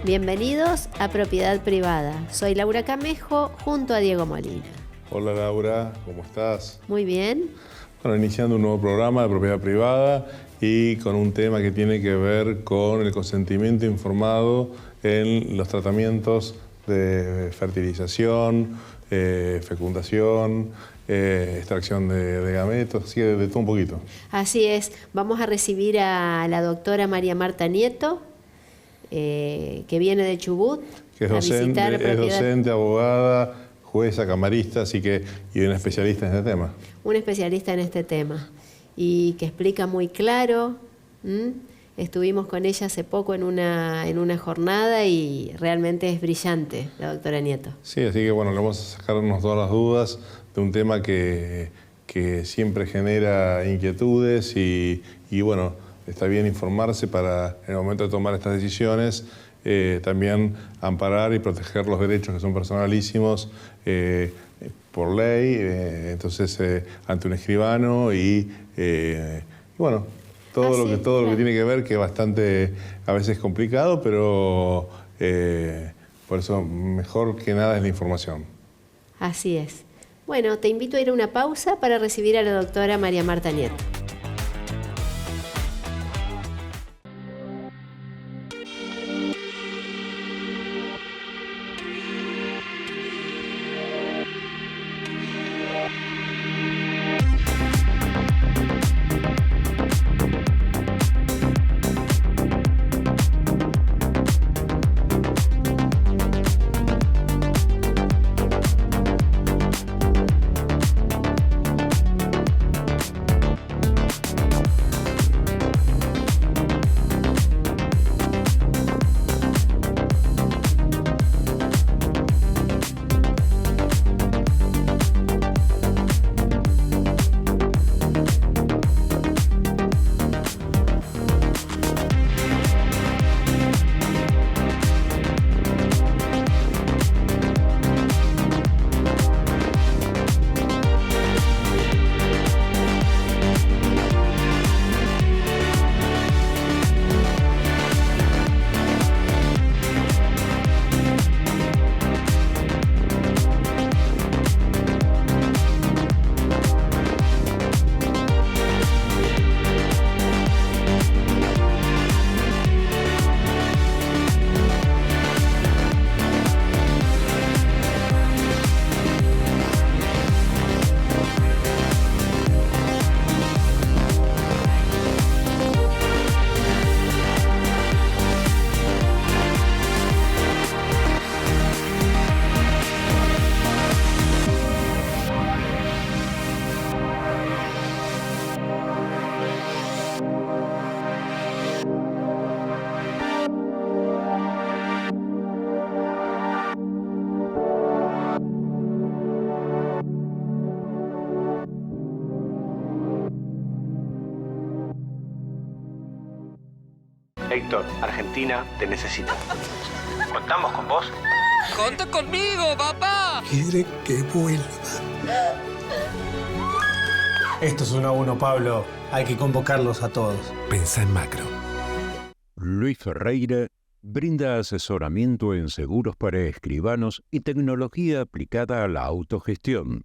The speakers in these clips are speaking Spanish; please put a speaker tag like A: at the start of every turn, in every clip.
A: Bienvenidos a Propiedad Privada. Soy Laura Camejo junto a Diego Molina.
B: Hola Laura, ¿cómo estás?
A: Muy bien.
B: Bueno, iniciando un nuevo programa de propiedad privada y con un tema que tiene que ver con el consentimiento informado en los tratamientos de fertilización, fecundación, extracción de gametos, así que de todo un poquito.
A: Así es. Vamos a recibir a la doctora María Marta Nieto, que viene de Chubut.
B: Que es docente, abogada, jueza, camarista, así que, y una especialista en este tema.
A: Una especialista en este tema y que explica muy claro. Estuvimos con ella hace poco en una jornada y realmente es brillante la doctora Nieto.
B: Sí, así que bueno, le vamos a sacarnos todas las dudas de un tema que siempre genera inquietudes y bueno, está bien informarse para en el momento de tomar estas decisiones también amparar y proteger los derechos que son personalísimos por ley, entonces ante un escribano y bueno, todo lo que tiene que ver, que es bastante a veces complicado, pero por eso mejor que nada es la información.
A: Así es. Bueno, te invito a ir a una pausa para recibir a la doctora María Marta Nieto.
C: Héctor, Argentina te necesita. ¿Contamos con vos?
D: ¡Conta conmigo, papá!
E: Quiere que vuelva.
F: Esto es 1 a 1, Pablo. Hay que convocarlos a todos.
E: Pensá en macro.
G: Luis Ferreira brinda asesoramiento en seguros para escribanos y tecnología aplicada a la autogestión.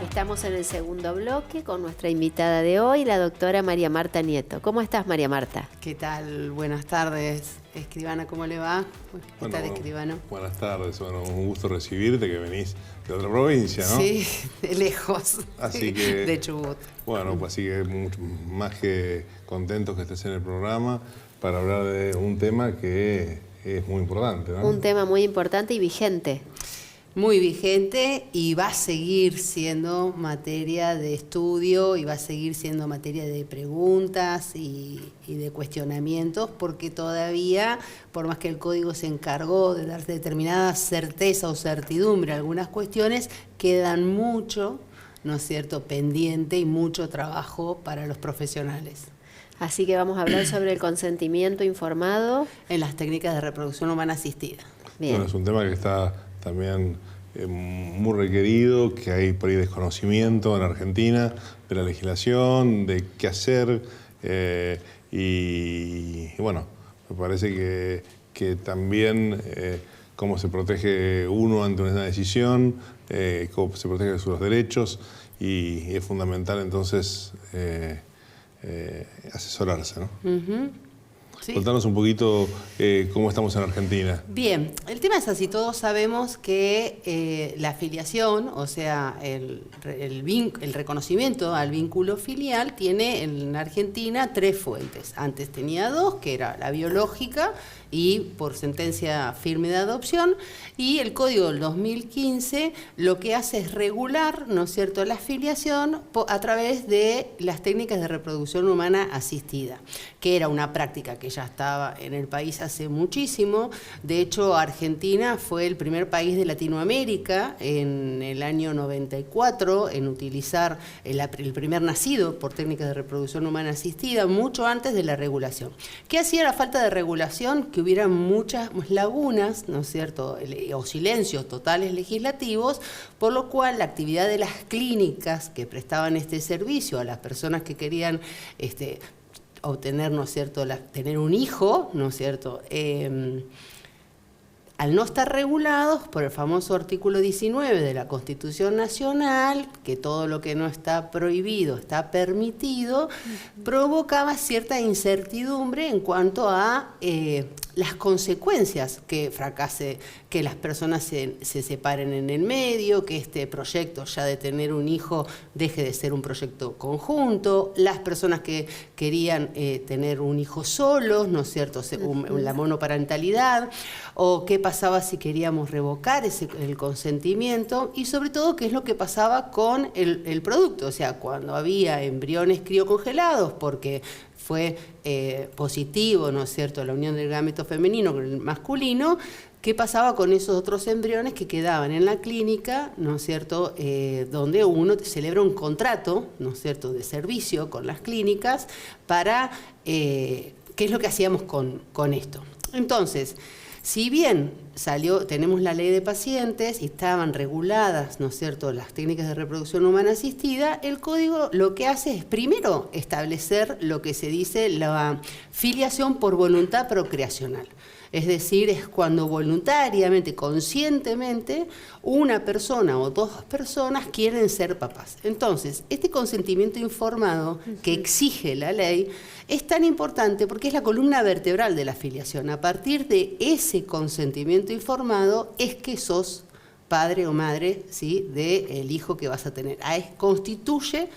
A: Estamos en el segundo bloque con nuestra invitada de hoy, la doctora María Marta Nieto. ¿Cómo estás, María Marta?
H: ¿Qué tal? Buenas tardes, escribana, ¿cómo le va? ¿Qué tal, escribano?
B: Buenas tardes, bueno, un gusto recibirte, que venís de otra provincia, ¿no?
H: Sí, de lejos,
B: así que,
H: de Chubut.
B: Bueno, pues así que mucho más que contentos que estés en el programa para hablar de un tema que es muy importante, ¿no?
A: Un tema muy importante y vigente.
H: Muy vigente y va a seguir siendo materia de estudio y va a seguir siendo materia de preguntas y de cuestionamientos, porque todavía, por más que el código se encargó de dar determinada certeza o certidumbre a algunas cuestiones, quedan mucho, ¿no es cierto?, pendiente y mucho trabajo para los profesionales.
A: Así que vamos a hablar sobre el consentimiento informado
H: en las técnicas de reproducción humana asistida.
A: Bien.
B: Bueno, es un tema que está también muy requerido, que hay por ahí desconocimiento en Argentina de la legislación, de qué hacer, y bueno, me parece que también cómo se protege uno ante una decisión, cómo se protege sus derechos, y es fundamental entonces asesorarse, ¿no?
H: Uh-huh. Sí.
B: Contanos un poquito cómo estamos en Argentina.
H: Bien, el tema es así, todos sabemos que la afiliación, o sea, el reconocimiento al vínculo filial tiene en Argentina 3 fuentes. Antes tenía 2, que era la biológica y por sentencia firme de adopción, y el Código del 2015 lo que hace es regular, ¿no es cierto?, la afiliación a través de las técnicas de reproducción humana asistida, que era una práctica que ya estaba en el país hace muchísimo. De hecho, Argentina fue el primer país de Latinoamérica en el año 94 en utilizar el primer nacido por técnicas de reproducción humana asistida, mucho antes de la regulación. ¿Qué hacía la falta de regulación? Que hubiera muchas lagunas, ¿no es cierto?, o silencios totales legislativos, por lo cual la actividad de las clínicas que prestaban este servicio a las personas que querían obtener, ¿no es cierto?, tener un hijo, ¿no es cierto?, al no estar regulados por el famoso artículo 19 de la Constitución Nacional, que todo lo que no está prohibido está permitido, provocaba cierta incertidumbre en cuanto a las consecuencias que fracase, que las personas se separen en el medio, que este proyecto ya de tener un hijo deje de ser un proyecto conjunto, las personas que querían tener un hijo solos, ¿no es cierto?, la monoparentalidad, o qué pasaba si queríamos revocar el consentimiento, y sobre todo qué es lo que pasaba con el producto, o sea, cuando había embriones criocongelados porque fue positivo, ¿no es cierto?, la unión del gameto femenino con el masculino, ¿qué pasaba con esos otros embriones que quedaban en la clínica, ¿no es cierto?, donde uno celebra un contrato, ¿no es cierto?, de servicio con las clínicas para, ¿qué es lo que hacíamos con esto? Entonces, si bien tenemos la ley de pacientes y estaban reguladas, ¿no es cierto?, las técnicas de reproducción humana asistida, el código lo que hace es primero establecer lo que se dice la filiación por voluntad procreacional. Es decir, es cuando voluntariamente, conscientemente, una persona o 2 personas quieren ser papás. Entonces, este consentimiento informado que exige la ley es tan importante porque es la columna vertebral de la filiación. A partir de ese consentimiento informado es que sos padre o madre, ¿sí?, del hijo que vas a tener. Constituye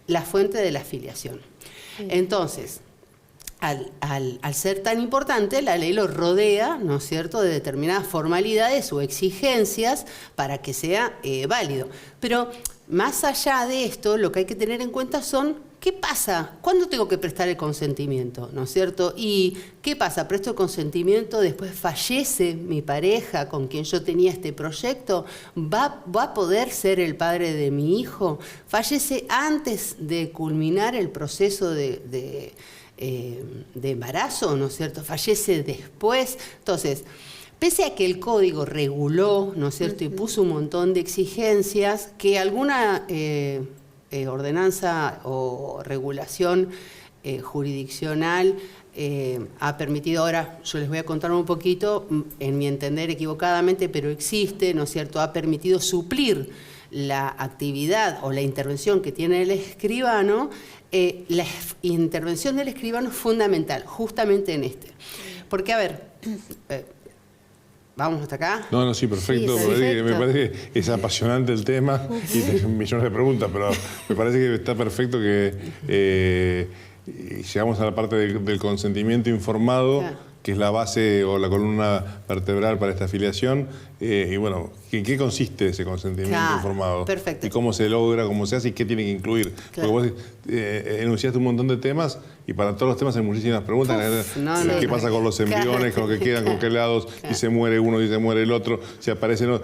H: la fuente de la filiación. Entonces, al ser tan importante, la ley lo rodea, ¿no es cierto?, de determinadas formalidades o exigencias para que sea válido. Pero más allá de esto, lo que hay que tener en cuenta son ¿qué pasa? ¿Cuándo tengo que prestar el consentimiento? ¿No es cierto? ¿Y qué pasa? ¿Presto el consentimiento? Después fallece mi pareja con quien yo tenía este proyecto. ¿Va a poder ser el padre de mi hijo? ¿Fallece antes de culminar el proceso de embarazo? ¿No es cierto? ¿Fallece después? Entonces, pese a que el código reguló, ¿no es cierto?, y puso un montón de exigencias, que alguna ordenanza o regulación jurisdiccional ha permitido, ahora yo les voy a contar un poquito, en mi entender equivocadamente, pero existe, ¿no es cierto?, ha permitido suplir la actividad o la intervención que tiene el escribano. La intervención del escribano es fundamental, justamente en este. Porque, a ver, ¿vamos hasta acá?
B: No, sí, perfecto.
A: Sí, perfecto.
B: Me parece que es apasionante el tema y tengo millones de preguntas, pero me parece que está perfecto que llegamos a la parte del consentimiento informado,
H: Claro.
B: que es la base o la columna vertebral para esta afiliación. Y bueno, ¿en qué consiste ese consentimiento informado?
H: Perfecto.
B: ¿Y cómo se logra, cómo se hace y qué tiene que incluir?
H: Claro.
B: Porque vos enunciaste un montón de temas y para todos los temas hay muchísimas preguntas. ¿Qué pasa con los embriones, con lo que quedan, con qué lados? Si se muere uno, si se muere el otro, si aparecen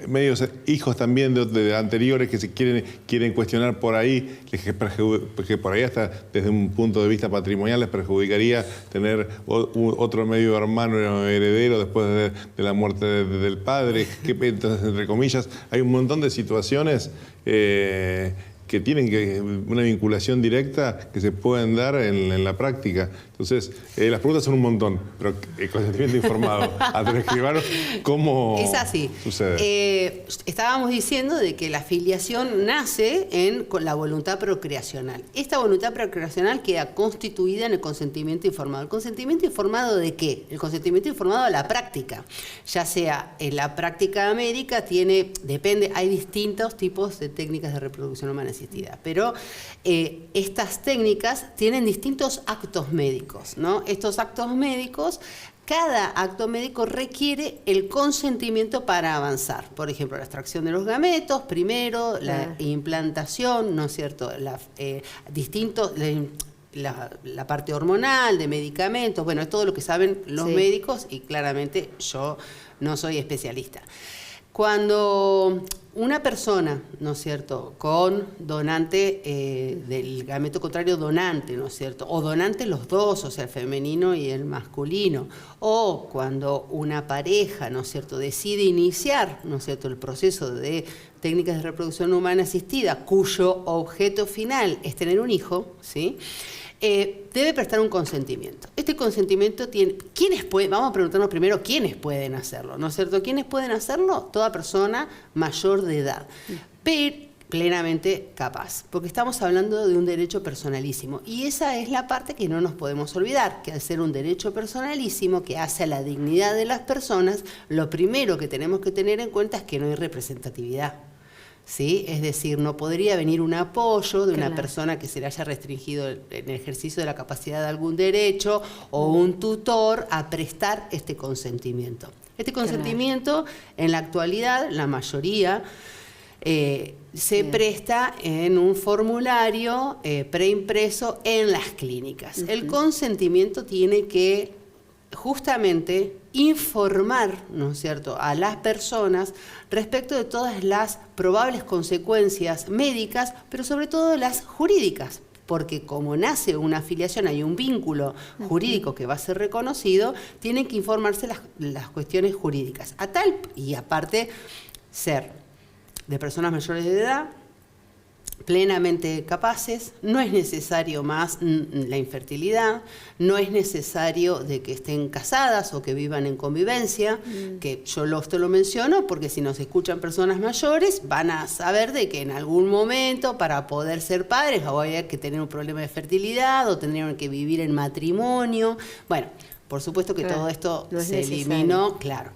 B: medios hijos también de anteriores que se quieren cuestionar por ahí, que por ahí hasta desde un punto de vista patrimonial les perjudicaría tener otro medio hermano heredero después de la muerte del padre. Entonces, entre comillas, hay un montón de situaciones que tienen una vinculación directa que se pueden dar en la práctica. Entonces, las preguntas son un montón, pero el consentimiento informado a tu escribano, ¿cómo
H: es así.
B: sucede?
H: Estábamos diciendo de que la filiación nace con la voluntad procreacional. Esta voluntad procreacional queda constituida en el consentimiento informado. ¿El consentimiento informado de qué? El consentimiento informado a la práctica. Ya sea en la práctica médica, depende, hay distintos tipos de técnicas de reproducción humana asistida, pero estas técnicas tienen distintos actos médicos, ¿no? Estos actos médicos, cada acto médico requiere el consentimiento para avanzar. Por ejemplo, la extracción de los gametos, primero, la implantación, ¿no es cierto? La parte hormonal, de medicamentos, bueno, es todo lo que saben los médicos y claramente yo no soy especialista. Cuando una persona, ¿no es cierto?, con donante del gameto contrario donante, ¿no es cierto?, o donante los dos, o sea, el femenino y el masculino, o cuando una pareja, ¿no es cierto?, decide iniciar, ¿no es cierto?, el proceso de técnicas de reproducción humana asistida, cuyo objeto final es tener un hijo, ¿sí?, debe prestar un consentimiento. Este consentimiento tiene... Vamos a preguntarnos primero quiénes pueden hacerlo, ¿no es cierto? ¿Quiénes pueden hacerlo? Toda persona mayor de edad, pero plenamente capaz, porque estamos hablando de un derecho personalísimo. Y esa es la parte que no nos podemos olvidar, que al ser un derecho personalísimo que hace a la dignidad de las personas, lo primero que tenemos que tener en cuenta es que no hay representatividad. ¿Sí? Es decir, no podría venir un apoyo de una persona que se le haya restringido en el ejercicio de la capacidad de algún derecho o un tutor a prestar este consentimiento. Este consentimiento, en la actualidad, la mayoría se presta en un formulario preimpreso en las clínicas. El consentimiento tiene que justamente informar, ¿no es cierto?, a las personas respecto de todas las probables consecuencias médicas, pero sobre todo las jurídicas, porque como nace una afiliación, hay un vínculo jurídico que va a ser reconocido, tienen que informarse las cuestiones jurídicas. Y aparte, ser de personas mayores de edad, plenamente capaces, no es necesario más la infertilidad, no es necesario de que estén casadas o que vivan en convivencia, que yo esto lo menciono porque si nos escuchan personas mayores van a saber de que en algún momento para poder ser padres o había que tener un problema de fertilidad o tendrían que vivir en matrimonio. Bueno, por supuesto que todo esto se eliminó, claro.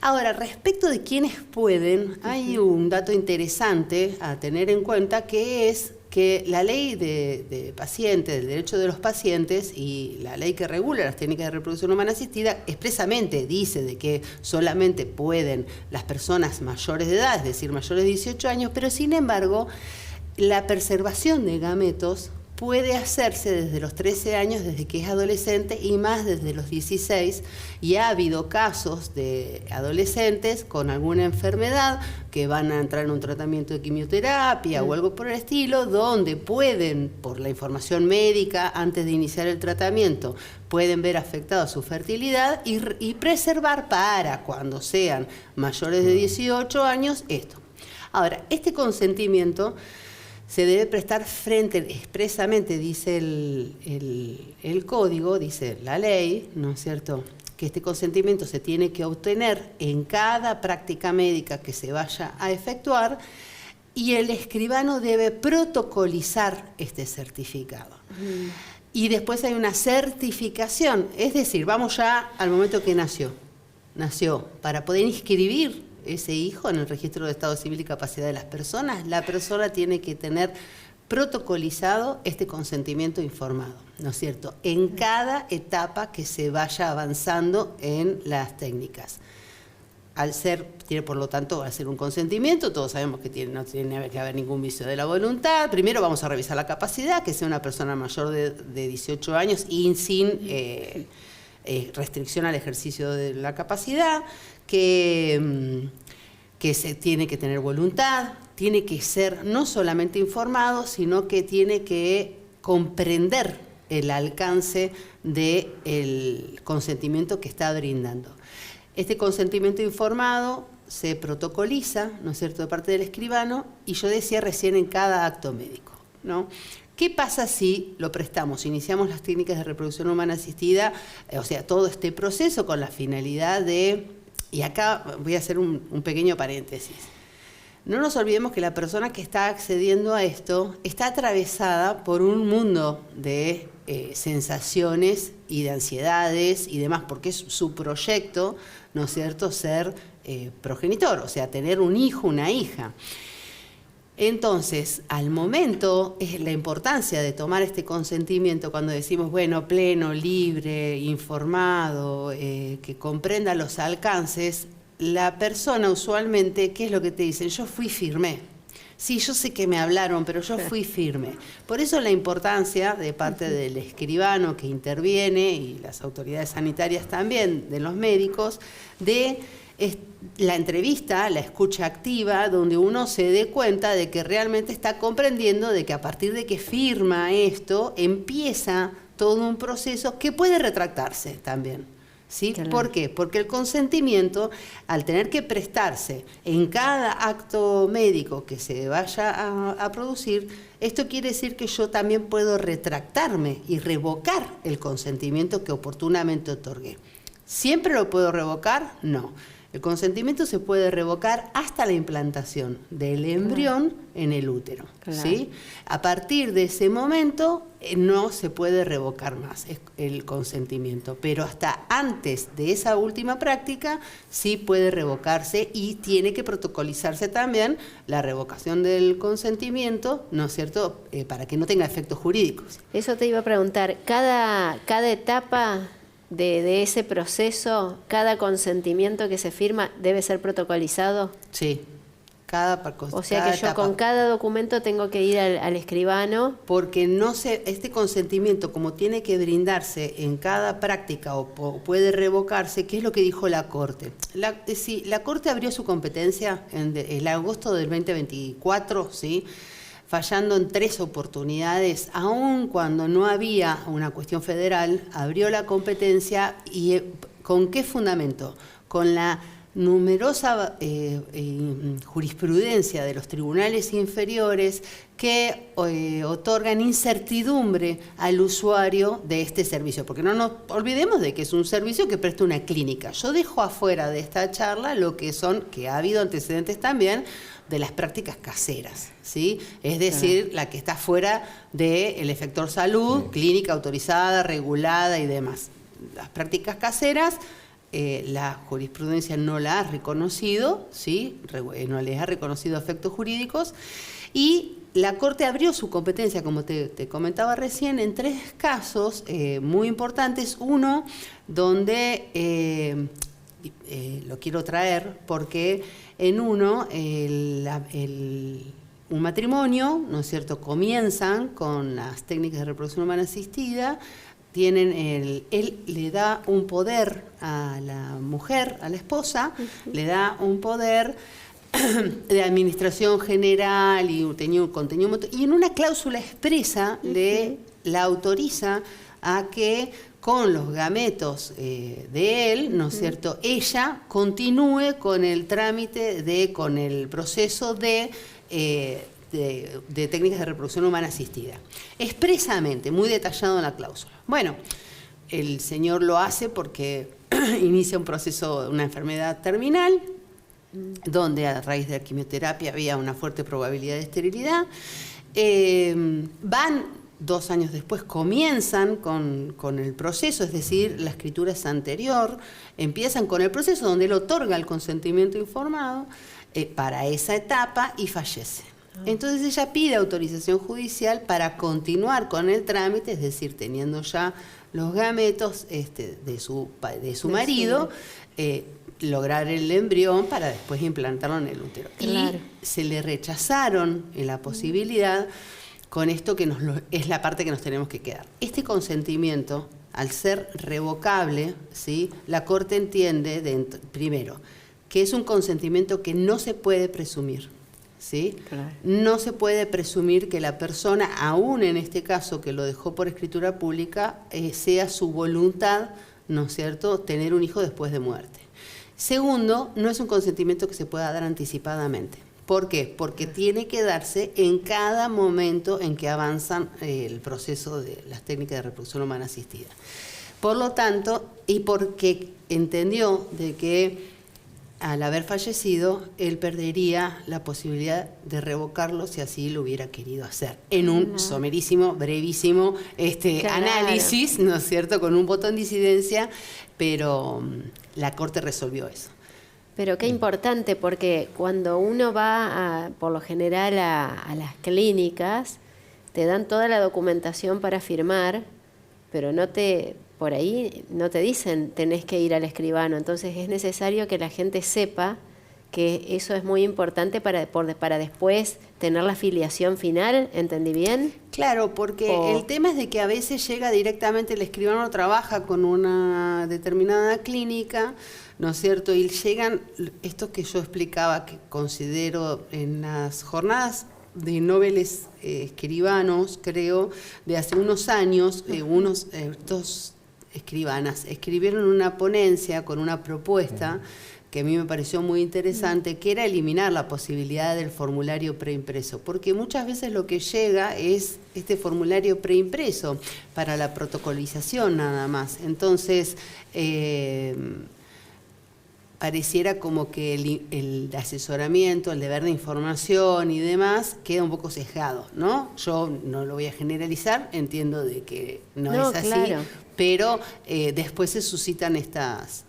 H: Ahora, respecto de quienes pueden, hay un dato interesante a tener en cuenta, que es que la ley de pacientes, del derecho de los pacientes y la ley que regula las técnicas de reproducción humana asistida expresamente dice de que solamente pueden las personas mayores de edad, es decir, mayores de 18 años, pero sin embargo, la preservación de gametos puede hacerse desde los 13 años, desde que es adolescente, y más desde los 16, y ha habido casos de adolescentes con alguna enfermedad que van a entrar en un tratamiento de quimioterapia o algo por el estilo, donde pueden, por la información médica, antes de iniciar el tratamiento, pueden ver afectada su fertilidad y preservar para cuando sean mayores de 18 años esto. Ahora, este consentimiento se debe prestar expresamente, dice el código, dice la ley, ¿no es cierto?, que este consentimiento se tiene que obtener en cada práctica médica que se vaya a efectuar y el escribano debe protocolizar este certificado. Y después hay una certificación, es decir, vamos ya al momento que nació, para poder inscribir ese hijo en el registro de Estado Civil y Capacidad de las Personas, la persona tiene que tener protocolizado este consentimiento informado, ¿no es cierto?, en cada etapa que se vaya avanzando en las técnicas. Por lo tanto, al ser un consentimiento, todos sabemos que no tiene que haber ningún vicio de la voluntad. Primero vamos a revisar la capacidad, que sea una persona mayor de 18 años y sin restricción al ejercicio de la capacidad, que se tiene que tener voluntad, tiene que ser no solamente informado, sino que tiene que comprender el alcance del consentimiento que está brindando. Este consentimiento informado se protocoliza, ¿no es cierto?, de parte del escribano, y yo decía recién en cada acto médico, ¿no? ¿Qué pasa si lo prestamos? Iniciamos las técnicas de reproducción humana asistida, o sea, todo este proceso con la finalidad de... Y acá voy a hacer un pequeño paréntesis. No nos olvidemos que la persona que está accediendo a esto está atravesada por un mundo de sensaciones y de ansiedades y demás, porque es su proyecto, ¿no es cierto?, ser progenitor, o sea, tener un hijo, una hija. Entonces, al momento, es la importancia de tomar este consentimiento cuando decimos, bueno, pleno, libre, informado, que comprenda los alcances, la persona usualmente, ¿qué es lo que te dicen? Yo fui firme. Sí, yo sé que me hablaron, pero yo fui firme. Por eso la importancia de parte del escribano que interviene y las autoridades sanitarias también, de los médicos, de la entrevista, la escucha activa, donde uno se dé cuenta de que realmente está comprendiendo de que a partir de que firma esto, empieza todo un proceso que puede retractarse también. ¿Sí? Claro. ¿Por qué? Porque el consentimiento, al tener que prestarse en cada acto médico que se vaya a producir, esto quiere decir que yo también puedo retractarme y revocar el consentimiento que oportunamente otorgué. ¿Siempre lo puedo revocar? No. El consentimiento se puede revocar hasta la implantación del embrión en el útero. Claro. ¿Sí? A partir de ese momento no se puede revocar más el consentimiento, pero hasta antes de esa última práctica sí puede revocarse y tiene que protocolizarse también la revocación del consentimiento, ¿no es cierto?, para que no tenga efectos jurídicos.
A: Eso te iba a preguntar, cada etapa de ese proceso, cada consentimiento que se firma debe ser protocolizado.
H: Sí,
A: o sea que yo etapa. Con cada documento tengo que ir al escribano.
H: Porque este consentimiento, como tiene que brindarse en cada práctica o puede revocarse, ¿qué es lo que dijo la Corte? La Corte abrió su competencia en el agosto del 2024, ¿sí?, fallando en 3 oportunidades, aun cuando no había una cuestión federal, abrió la competencia. ¿Y con qué fundamento? Con la numerosa jurisprudencia de los tribunales inferiores que otorgan incertidumbre al usuario de este servicio, porque no nos olvidemos de que es un servicio que presta una clínica. Yo dejo afuera de esta charla lo que ha habido antecedentes también de las prácticas caseras, ¿sí? Es decir, la que está fuera del efector salud, clínica autorizada, regulada y demás. Las prácticas caseras, la jurisprudencia no la ha reconocido, ¿sí?, no les ha reconocido efectos jurídicos, y la Corte abrió su competencia, como te comentaba recién, en 3 casos muy importantes. Uno donde lo quiero traer porque en uno un matrimonio, ¿no es cierto?, comienzan con las técnicas de reproducción humana asistida, él le da un poder a la mujer, a la esposa, le da un poder de administración general y contenido, y en una cláusula expresa la autoriza a que con los gametos de él, ¿no es cierto?, ella continúe con el trámite con el proceso de técnicas de reproducción humana asistida. Expresamente, muy detallado en la cláusula. Bueno, el señor lo hace porque inicia un proceso, una enfermedad terminal, donde a raíz de la quimioterapia había una fuerte probabilidad de esterilidad. 2 años después comienzan con el proceso, es decir, la escritura es anterior, empiezan con el proceso donde él otorga el consentimiento informado para esa etapa y fallece. Entonces ella pide autorización judicial para continuar con el trámite, es decir, teniendo ya los gametos de su marido, lograr el embrión para después implantarlo en el útero.
A: Claro.
H: Y se le rechazaron la posibilidad, con esto que es la parte que nos tenemos que quedar. Este consentimiento, al ser revocable, ¿sí?, la Corte entiende, primero, que es un consentimiento que no se puede presumir. ¿Sí?
A: Claro.
H: No se puede presumir que la persona, aún en este caso que lo dejó por escritura pública, sea su voluntad, ¿no es cierto?, tener un hijo después de muerte. Segundo, no es un consentimiento que se pueda dar anticipadamente. ¿Por qué? Porque tiene que darse en cada momento en que avanzan el proceso de las técnicas de reproducción humana asistida. Por lo tanto, y porque entendió de que al haber fallecido, él perdería la posibilidad de revocarlo si así lo hubiera querido hacer. En un somerísimo, brevísimo análisis, ¿no es cierto?, con un botón de disidencia, pero la Corte resolvió eso.
A: Pero qué importante, porque cuando uno va, por lo general, a las clínicas, te dan toda la documentación para firmar, pero por ahí no te dicen tenés que ir al escribano. Entonces es necesario que la gente sepa que eso es muy importante para después tener la filiación final. ¿Entendí bien?
H: Claro, porque el tema es de que a veces llega directamente, el escribano trabaja con una determinada clínica, ¿no es cierto? Y llegan estos que yo explicaba, que considero en las jornadas de noveles escribanos, creo, de hace unos años, dos escribanas escribieron una ponencia con una propuesta que a mí me pareció muy interesante, que era eliminar la posibilidad del formulario preimpreso, porque muchas veces lo que llega es este formulario preimpreso para la protocolización nada más. Entonces, pareciera como que el asesoramiento, el deber de información y demás queda un poco sesgado, ¿no? Yo no lo voy a generalizar, entiendo de que no es así, claro, pero después se suscitan estas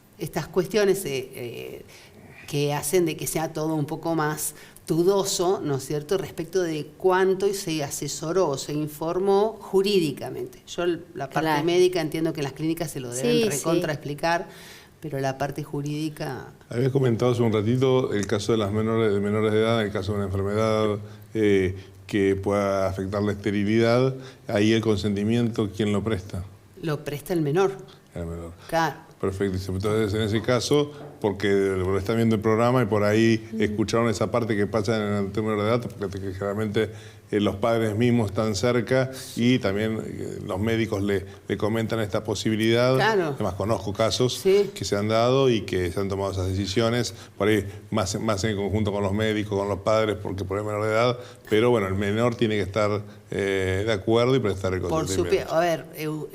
H: cuestiones que hacen de que sea todo un poco más dudoso, ¿no es cierto?, respecto de cuánto se asesoró o se informó jurídicamente. Yo la parte médica entiendo que en las clínicas se lo deben explicar, pero la parte jurídica...
B: Habías comentado hace un ratito el caso de las menores de edad, el caso de una enfermedad que pueda afectar la esterilidad. Ahí el consentimiento, ¿quién lo presta?
H: Lo presta el menor. El menor. Claro.
B: Perfecto. Entonces, en ese caso, porque lo están viendo el programa y por ahí escucharon esa parte que pasa en el tema de edad, porque generalmente los padres mismos están cerca y también los médicos le comentan esta posibilidad. Claro. Además, conozco casos que se han dado y que se han tomado esas decisiones, por ahí más en conjunto con los médicos, con los padres, porque por el menor de edad, pero bueno, el menor tiene que estar de acuerdo y prestar el consentimiento.
H: A ver,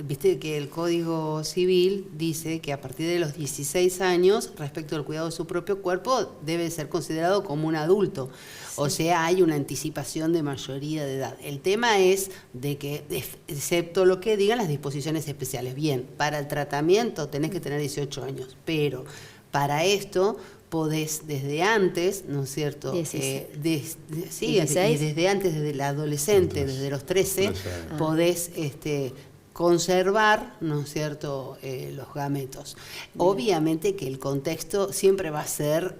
H: viste que el Código Civil dice que a partir de los 16 años, respecto al cuidado de su propio cuerpo, debe ser considerado como un adulto. O sea, hay una anticipación de mayoría de edad. El tema es de que, excepto lo que digan las disposiciones especiales, bien, para el tratamiento tenés que tener 18 años, pero para esto podés desde antes, ¿no es cierto? Y desde antes, desde el adolescente, desde los 13, podés conservar, ¿no es cierto?, los gametos. Obviamente que el contexto siempre va a ser,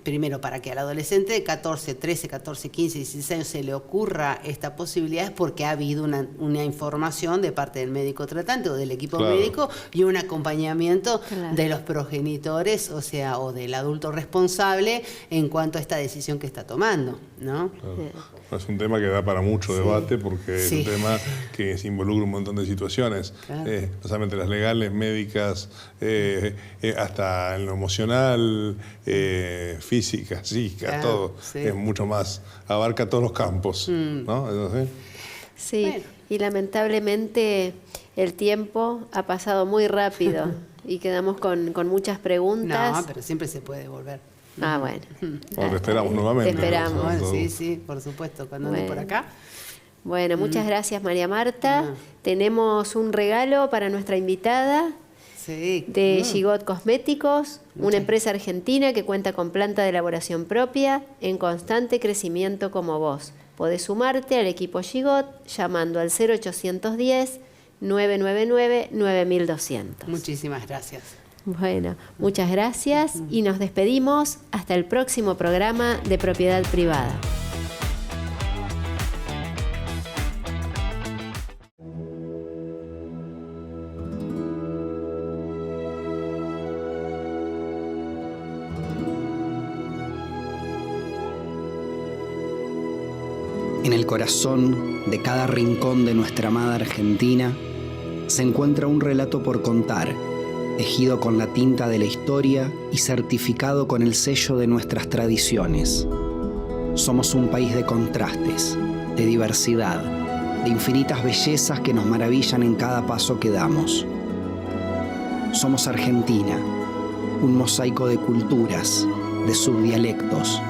H: primero, para que al adolescente de 14, 13, 14, 15, 16 años se le ocurra esta posibilidad, es porque ha habido una información de parte del médico tratante o del equipo médico y un acompañamiento de los progenitores, o sea, o del adulto responsable en cuanto a esta decisión que está tomando, ¿no?
B: Claro. Es un tema que da para mucho debate porque es un tema que se involucra un montón de situaciones, no solamente las legales, médicas, hasta en lo emocional, física, psíquica, todo. Es mucho más, abarca todos los campos, ¿no? ¿Es así?
A: Sí, bueno. Y lamentablemente el tiempo ha pasado muy rápido y quedamos con muchas preguntas.
H: No, pero siempre se puede volver.
A: Ah, bueno.
B: O te esperamos nuevamente.
A: Te esperamos.
H: Bueno, sí, por supuesto, cuando ande por acá.
A: Bueno, muchas gracias, María Marta. Tenemos un regalo para nuestra invitada.
H: Sí.
A: De Gigot Cosméticos, una empresa argentina que cuenta con planta de elaboración propia en constante crecimiento como vos. Podés sumarte al equipo Gigot llamando al 0810-999-9200.
H: Muchísimas gracias.
A: Bueno, muchas gracias y nos despedimos hasta el próximo programa de Propiedad Privada.
I: En el corazón de cada rincón de nuestra amada Argentina se encuentra un relato por contar, tejido con la tinta de la historia y certificado con el sello de nuestras tradiciones. Somos un país de contrastes, de diversidad, de infinitas bellezas que nos maravillan en cada paso que damos. Somos Argentina, un mosaico de culturas, de subdialectos,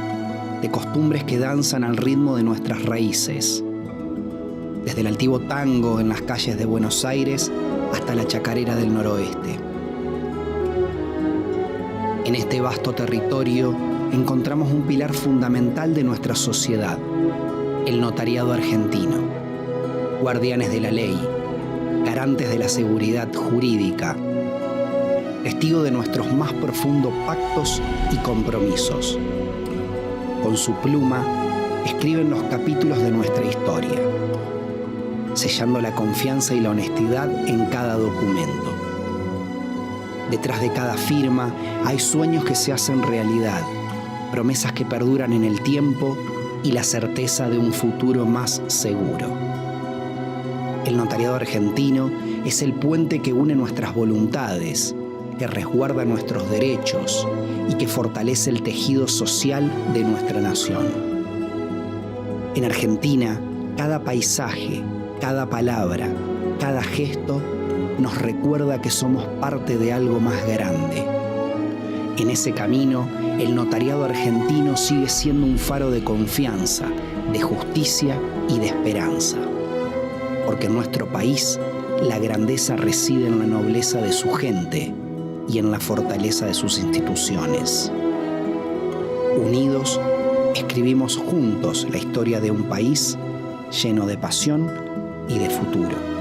I: de costumbres que danzan al ritmo de nuestras raíces. Desde el altivo tango en las calles de Buenos Aires hasta la chacarera del noroeste. En este vasto territorio encontramos un pilar fundamental de nuestra sociedad, el notariado argentino. Guardianes de la ley, garantes de la seguridad jurídica, testigo de nuestros más profundos pactos y compromisos. Con su pluma escriben los capítulos de nuestra historia, sellando la confianza y la honestidad en cada documento. Detrás de cada firma hay sueños que se hacen realidad, promesas que perduran en el tiempo y la certeza de un futuro más seguro. El notariado argentino es el puente que une nuestras voluntades, que resguarda nuestros derechos y que fortalece el tejido social de nuestra nación. En Argentina, cada paisaje, cada palabra, cada gesto nos recuerda que somos parte de algo más grande. En ese camino, el notariado argentino sigue siendo un faro de confianza, de justicia y de esperanza. Porque en nuestro país, la grandeza reside en la nobleza de su gente y en la fortaleza de sus instituciones. Unidos, escribimos juntos la historia de un país lleno de pasión y de futuro.